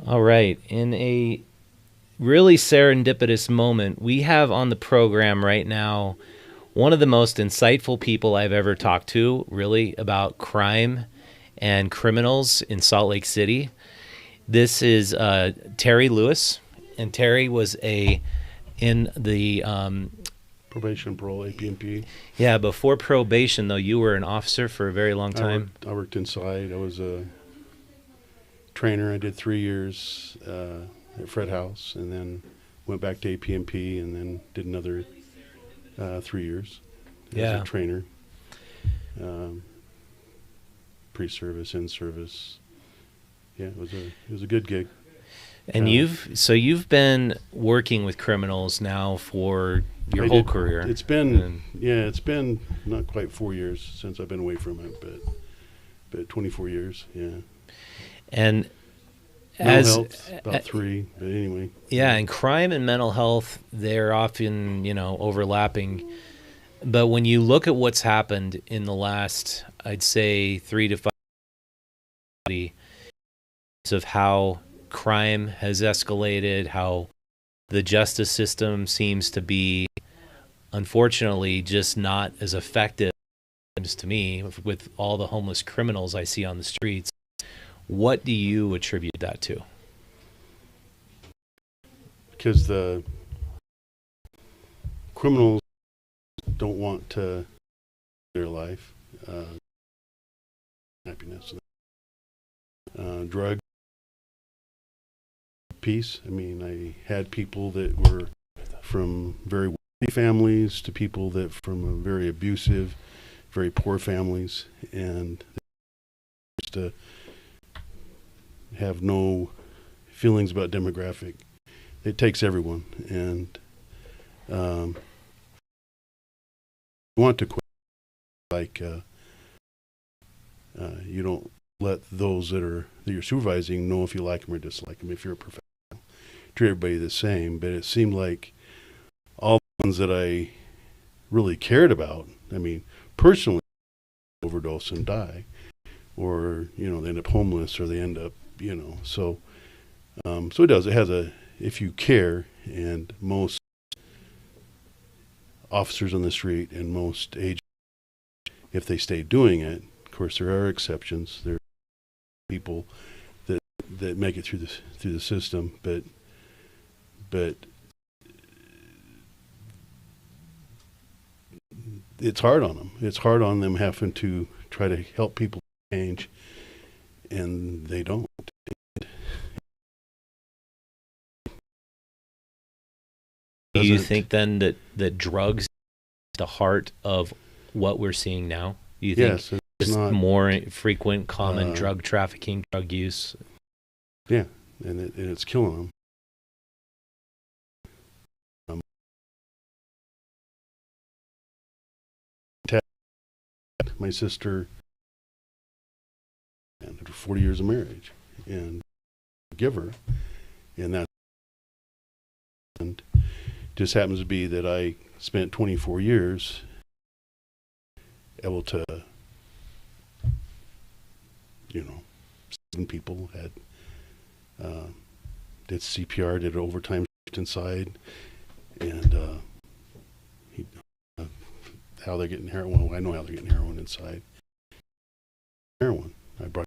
All right. In a really serendipitous moment, we have on the program right now one of the most insightful people I've ever talked to, really, about crime and criminals in Salt Lake City. This is Terry Lewis, and Terry was in the Probation, parole, APMP. yeah, before probation though. You were an officer for a very long time. I worked inside. I was a trainer. I did 3 years at Fred House, and then went back to APMP, and then did another 3 years as a trainer. Pre-service, in-service. Yeah, it was a good gig. And you've been working with criminals now for your whole career. It's been not quite 4 years since I've been away from it, but 24 years. Yeah. And mental health, about 3, but anyway. Yeah, and crime and mental health, they're often, overlapping. But when you look at what's happened in the last, I'd say 3 to 5 years, of how crime has escalated, how the justice system seems to be, unfortunately, just not as effective as to me with all the homeless criminals I see on the streets. What do you attribute that to? Because the criminals don't want to their life, happiness, drug piece. I mean, I had people that were from very wealthy families to people that from very abusive, very poor families, and just to have no feelings about demographic. It takes everyone, and want to quit. Like you don't let those that you're supervising know if you like them or dislike them. If you're a professional, treat everybody the same. But it seemed like all the ones that I really cared about, I mean, personally, overdose and die, or they end up homeless, or they end up, so it does. It has if you care, and most officers on the street and most agents, if they stay doing it, of course there are exceptions. There are people that make it through the system, but it's hard on them. It's hard on them having to try to help people change, and they don't. Do you think then that drugs is the heart of what we're seeing now? Do you think yes, it's not more frequent, common drug trafficking, drug use? Yeah, and it's killing them. My sister, and after 40 years of marriage, and give her, and that, and just happens to be that I spent 24 years able to, seven people had did CPR, did overtime inside, and how they're getting heroin. Well, I know how they're getting heroin inside.